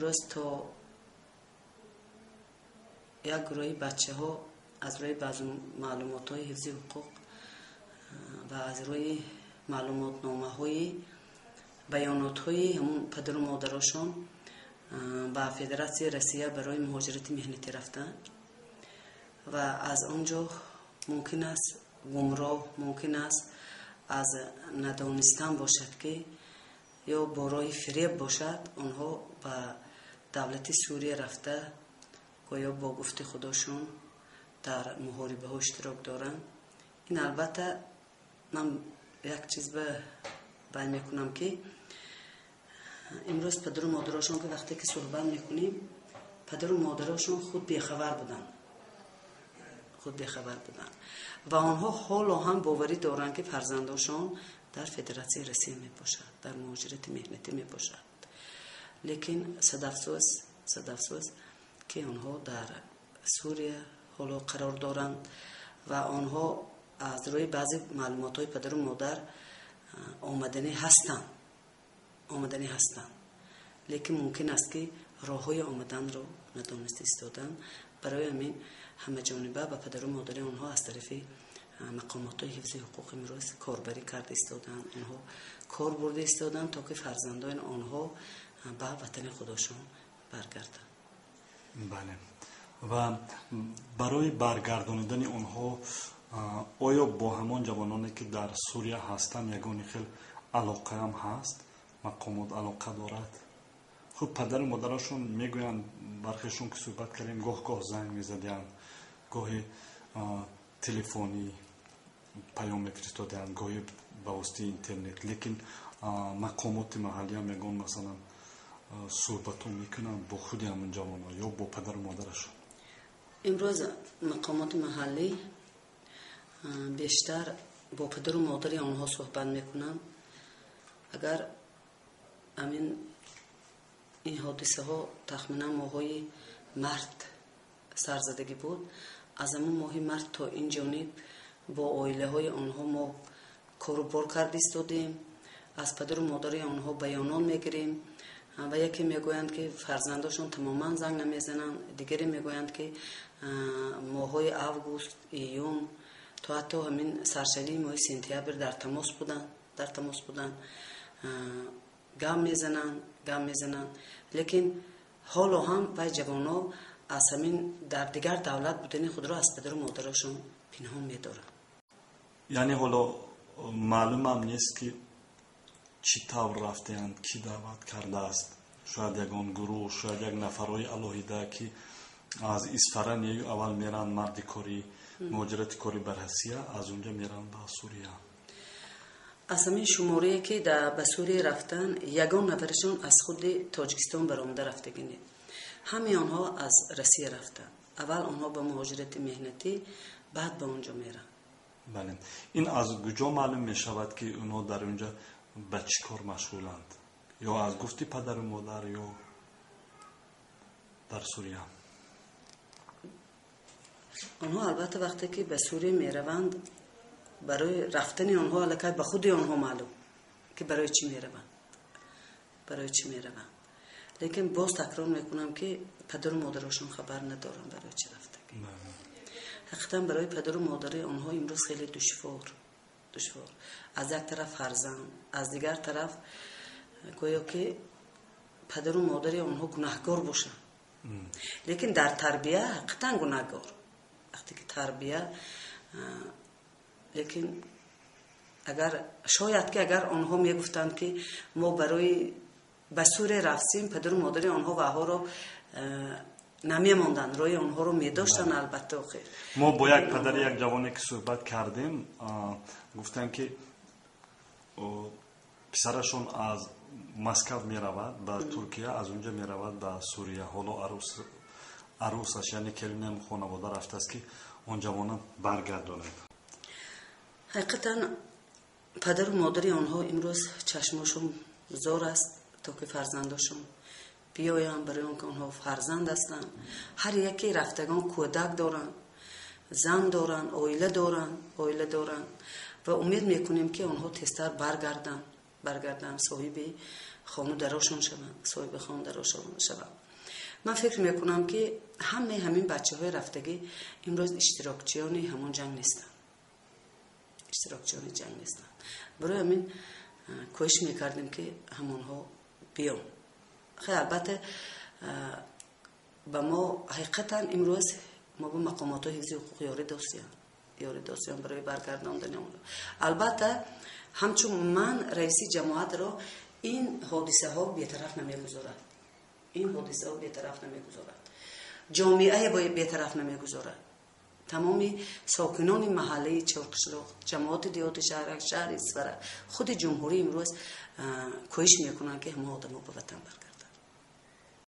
امروز تا یک گروه بچه ها از روی بعض معلومات های حفظ حقوق و از روی معلومات نامه های بیانات های همون پدر و مادرشون با فدراسیون روسیه برای مهاجرت مهنتی رفتن و از آنجا ممکن است گمراه، ممکن است از ندانستن باشد که یا برای فریب باشد آنها به دولت سوریه رفته گویا با گفت خداشون در محاربه ها اشتراک دارن. این البته من یک چیز بیان میکنم که امروز پدر و مادرشون که وقتی که صحبت میکنیم پدر و مادرشون خود بیخبر بودن و آنها حالا هم باوری دارن که فرزنداشون در فدراسیون روسیه می باشد، در مهاجرت مهنتی می باشد. لیکن صد افسوس که آنها در سوریه حالا قرار دارند و آنها از روی بعضی معلومات های پدر و مادر آمدنی هستند لیکن ممکن است که راه های آمدن رو ندانسته ایستادن. برای همین همه جانبه با پدر و مادر آنها از طرف مقامات حفظ حقوق امروز کاربری کرده ایستادن، آنها کار برده ایستادن تا که فرزندان آنها به وطن خودشون برگردن. بله. و برای برگرداندن آنها آیا با همان جوانانی که در سوریه هستند یگانی خیلی علاقه هم هست؟ مقامات علاقه دارد؟ خب پدر و مادرشون میگویند، برخیشون که صحبت کردیم گاه زنگ میزدن، گاهی تلفنی پیام میفرستادن، گاهی به واسطه اینترنت، لیکن مقامات محلی هم میگن مثلا صحبت میکنن با خود همون جوانا یا با پدر و مادرشون. امروز مقامات محلی بیشتر با پدر و مادر آنها صحبت میکنن. اگر این حادثه ها تخمینا ماهای مرد سرزدگی بود، از همون ماهی مرد تا این جانب با عائله های آنها ما کاروبار کرده ایستادیم، از پدر و مادر آنها بیانات میگیریم و یکی میگویند که فرزنداشون تماما زنگ نمیزنن، دیگری میگویند که ماهای اوگوست، ایون تا حتی همین سرشلی ماه سپتامبر در تماس بودن گام میزنن لیکن حالا هم و جوانا از همین در دیگر دولت بودن خود را از پدر و مادرشون پنهان میدارن. یعنی حالا معلوم هم نیست که چی طور رفتند، کی دعوت کرده است، شاید یکان گروه، شاید یک نفرهای الهیده که از اسفران اول میرن مرد کاری مهاجرت کاری بر روسیه، از اونجا میرن به سوریه. از همین شماره که به سوریه رفتن یگان نفرشون از خود تاجیکستان برآمده رفتگینه. همه آنها از روسیه رفتن. اول آنها به مهاجرت مهنتی، بعد به اونجا میرن. بله. این از کجا معلوم میشود که اونها در اونجا به چی کار مشغولند؟ یا از گفتی پدر و مادر یا در سوریه؟ آنها البته وقتی که به سوریه میروند برای رفتن آنها البته به خود آنها معلوم که برای چی میروند. لیکن باز تکرار میکنم که پدر و مادرشون خبر ندارن برای چی رفتن. حقیقتا برای پدر و مادر آنها امروز خیلی دشوار. از یک طرف فرزند، از دیگر طرف گویا که پدر و مادر آنها گناهکار باشن. لیکن در تربیه حقیقتا گناهکار. وقتی که تربیه لیکن اگر آنها میگفتند که ما برای به سوریه رفتیم، پدر و مادر آنها و ها رو نمیماندن، روی آنها رو میداشتن. البته خیر ما با یک پدر یک جوانی که صحبت کردیم گفتن که پسرشون از مسکو میرود به ترکیه، از اونجا میرود به سوریه. حالا عروسش یعنی کلینم خانواده رفته است که اون جوانان برگرداند. حقیقتا پدر و مادر آنها امروز چشمشون زار است تا که فرزندشون بیاین، برای اون که آنها فرزند هستن. هر یکی رفتگان کودک دارن، زن دارن، عائله دارن و امید میکنیم که آنها تیزتر برگردن برگردم، صاحب خانه دراشون شوم، صاحب خانه دراشون شوم. من فکر میکنم که همین بچه‌های رفتگی امروز اشتراکچیان همون جنگ نیستن، اشتراکچیان جنگ نیستن. برای همین کوشش میکردیم که همونها بیان. خیلی البته با ما حقیقتا امروز ما با مقامات حفظ حقوق یاری داشتیم برای برگرداندن اون. البته همچون من رئیس جماعت رو این حادثه ها بی‌طرف نمیگذارد، این حادثه ها بی‌طرف نمیگذارد، جامعه باید بی‌طرف نمیگذارد. تمامی ساکنان محله چرخشلوغ، جماعت دیات شهر اسفر، خود جمهوری امروز کوشش میکنن که همه آدم ها به وطن برگردن.